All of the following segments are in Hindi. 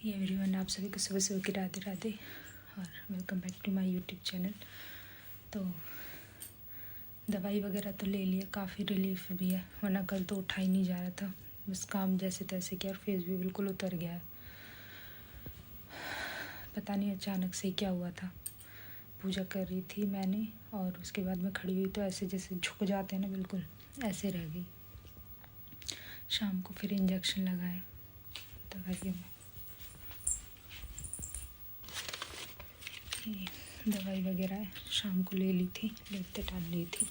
हे एवरीवन, आप सभी को सुबह सुबह की राधे राधे और welcome back to my YouTube channel. तो दवाई वगैरह तो ले लिया, काफ़ी रिलीफ भी है, वरना कल तो उठा ही नहीं जा रहा था। बस काम जैसे तैसे किया और फेस भी बिल्कुल उतर गया है। पता नहीं अचानक से क्या हुआ था। पूजा कर रही थी मैंने और उसके बाद मैं खड़ी हुई तो ऐसे जैसे झुक जाते हैं ना, बिल्कुल ऐसे रह गई। शाम को फिर इंजेक्शन लगाए दवाइयों में। दवाई वगैरह शाम को ले ली थी, लेटते टाल ली थी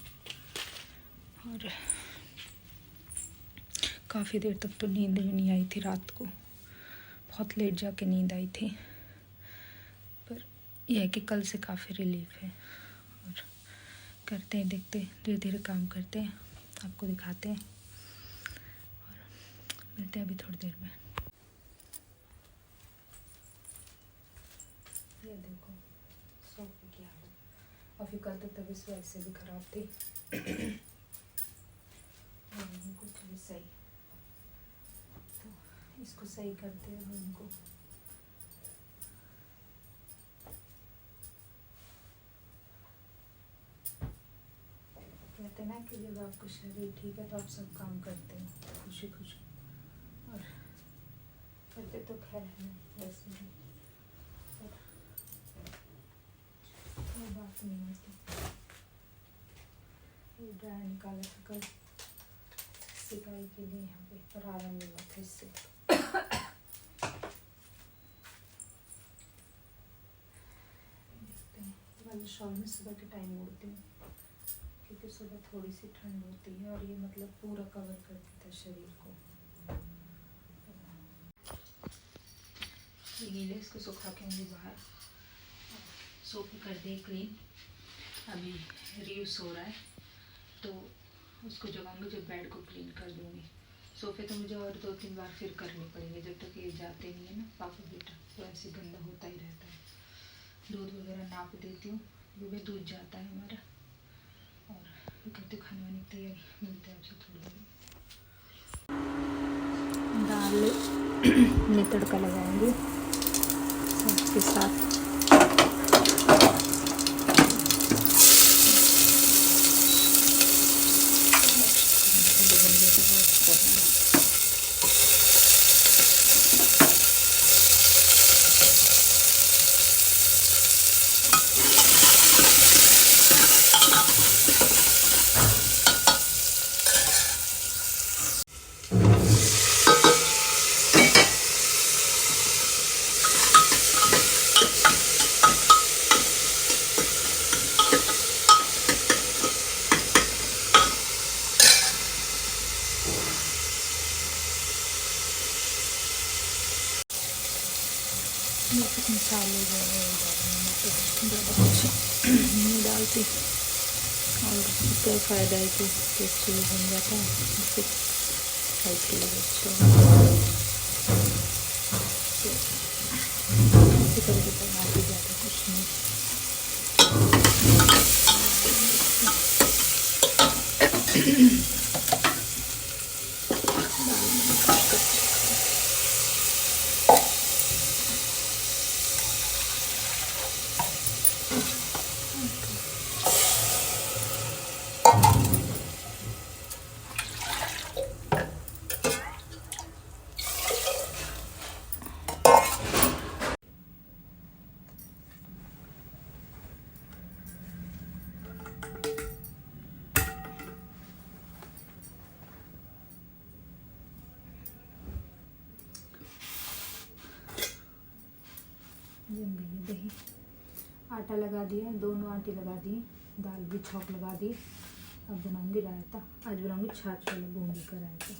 और काफ़ी देर तक तो नींद भी नहीं आई थी। रात को बहुत लेट जाके नींद आई थी, पर यह है कि कल से काफ़ी रिलीफ है। और करते हैं, देखते हैं, धीरे धीरे काम करते हैं, आपको दिखाते हैं और मिलते हैं अभी थोड़ी देर में। ये देखो सोफे की हालत, अभी कल तो तबीयत वैसे भी ख़राब थी और कुछ भी सही, तो इसको सही करते हैं उनको। कहते हैं ना कि जब आपका शरीर ठीक है तो आप सब काम करते हैं खुशी खुशी, और करते तो खैर है वैसे भी, कोई बात नहीं होती। ये ड्रायर निकाला था कल सिकाई के लिए यहाँ पे, पर आराम मिला था इससे। देखते हैं, वाले शॉल में सुबह के टाइम उड़ती हूँ क्योंकि सुबह थोड़ी सी ठंड होती है और ये मतलब पूरा कवर कर देता है शरीर को। ये गीले, इसको सुखा के होंगे बाहर, सोफे कर दे क्लीन। अभी रियू सो रहा है तो उसको जगाऊंगी, जब बेड को क्लीन कर दूंगी। सोफे तो मुझे और 2-3 बार फिर करने पड़ेंगे जब तक ये जाते नहीं है ना पापा बेटा, तो ऐसे गंदा होता ही रहता है। दूध वगैरह नाप देती हूँ, सुबह दूध जाता है हमारा। और करती हूँ खाने वाने की तैयारी, मिलते हैं आपसे थोड़ी देर। दाल में तड़का लगाऊंगी उसके साथ। मसाले ज़्यादा कुछ नहीं डालती और क्या फ़ायदा है कि टेस्टी बन जाता है, इससे हेल्थ के लिए अच्छा इसी तरीके से बनाती, ज़्यादा कुछ नहीं। दही आटा लगा दिया, 2 आटे लगा दिए, दाल भी छौंक लगा दी। अब बनाऊंगी रायता, आज बनाऊंगी छाछ वाला बूंदी का रायता।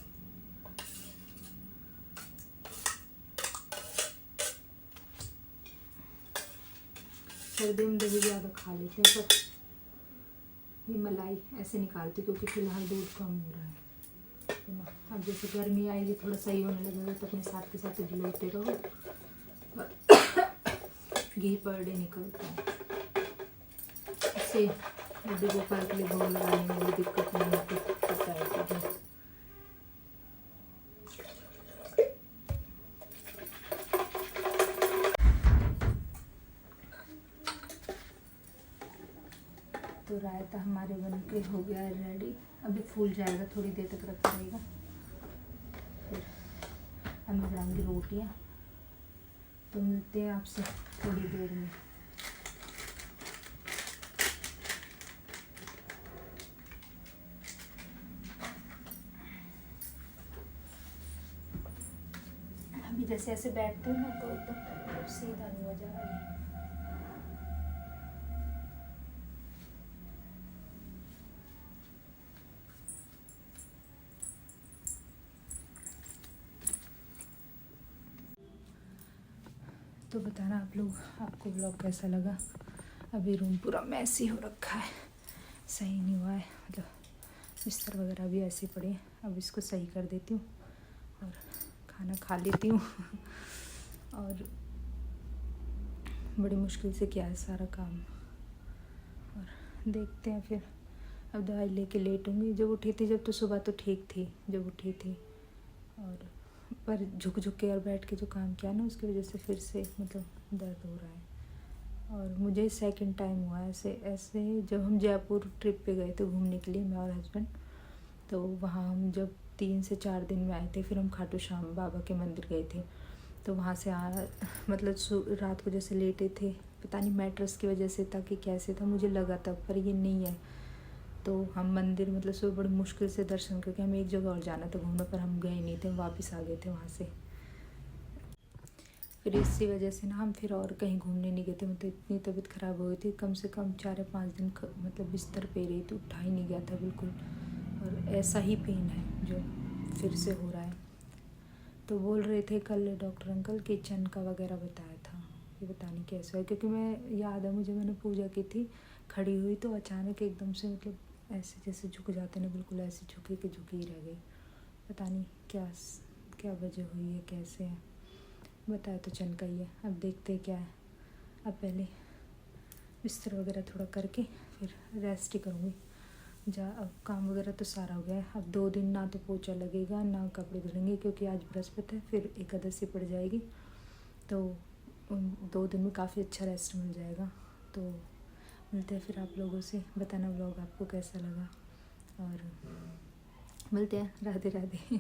सर्दी में दही ज़्यादा खा लेते हैं, पर ये मलाई ऐसे निकालती क्योंकि फिलहाल दूध कम हो रहा है ना। अब जैसे गर्मी आएगी, थोड़ा सही होने लगेगा तो अपने साथ के साथ गिलोते रहो, घी पर डे निकलता है। इससे बुढ़े गोपाल के लिए भोग लगाने में कोई दिक्कत नहीं होती, पता है तुझे। तो रायता हमारे बन के हो गया है रेडी। अभी फूल जाएगा, थोड़ी देर तक रखा रहेगा। फिर हम बनाएंगे रोटियाँ। तो मिलते हैं आपसे थोड़ी देर में। अभी जैसे ऐसे बैठते हैं ना तो एकदम सीधा नहीं हो जा रहा है। तो बताना आप लोग, आपको ब्लॉग कैसा लगा। अभी रूम पूरा मैसी हो रखा है, सही नहीं हुआ है, मतलब बिस्तर वगैरह भी ऐसे पड़े हैं। अब इसको सही कर देती हूँ और खाना खा लेती हूँ। और बड़ी मुश्किल से किया है सारा काम। और देखते हैं फिर, अब दवाई लेके लेटूँगी। जब उठी थी, जब तो सुबह तो ठीक थी जब उठी थी, और पर झुक झुक के और बैठ के जो काम किया ना, उसकी वजह से फिर से मतलब दर्द हो रहा है। और मुझे सेकंड टाइम हुआ ऐसे जब हम जयपुर ट्रिप पे गए थे घूमने के लिए, मैं और हस्बैंड। तो वहाँ हम जब 3 से 4 दिन में आए थे, फिर हम खाटू श्याम बाबा के मंदिर गए थे। तो वहाँ से मतलब रात को जैसे लेटे थे, पता नहीं मैट्रेस की वजह से था कि कैसे था, मुझे लगा था, पर ये नहीं है। तो हम मंदिर मतलब सुबह बड़ी मुश्किल से दर्शन करके, हमें एक जगह और जाना था घूमना, पर हम गए नहीं थे, हम वापस आ गए थे वहाँ से। फिर इसी वजह से ना हम फिर और कहीं घूमने नहीं गए थे। मतलब इतनी तबीयत ख़राब हो गई थी, कम से कम 4 या 5 दिन मतलब बिस्तर पे रही थी, उठा ही नहीं गया था बिल्कुल। और ऐसा ही पेन है जो फिर से हो रहा है। तो बोल रहे थे कल डॉक्टर अंकल कि चनका वगैरह बताया था, ये पता नहीं कैसे है। क्योंकि मैं याद है मुझे, मैंने पूजा की थी, खड़ी हुई तो अचानक एकदम से मतलब ऐसे जैसे झुक जाते ना, बिल्कुल ऐसे झुकी के झुकी रह गई। पता नहीं क्या वजह हुई है, कैसे है। बताया तो चनका ही है, अब देखते हैं क्या है। अब पहले बिस्तर वगैरह थोड़ा करके फिर रेस्ट ही करूँगी। अब काम वगैरह तो सारा हो गया है। अब 2 दिन ना तो पोछा लगेगा ना कपड़े धुलेंगे, क्योंकि आज बृहस्पति है, फिर एकादशी पड़ जाएगी। तो उन 2 दिन में काफ़ी अच्छा रेस्ट मिल जाएगा। तो मिलते हैं फिर आप लोगों से। बताना व्लॉग आपको कैसा लगा, और मिलते हैं। राधे राधे।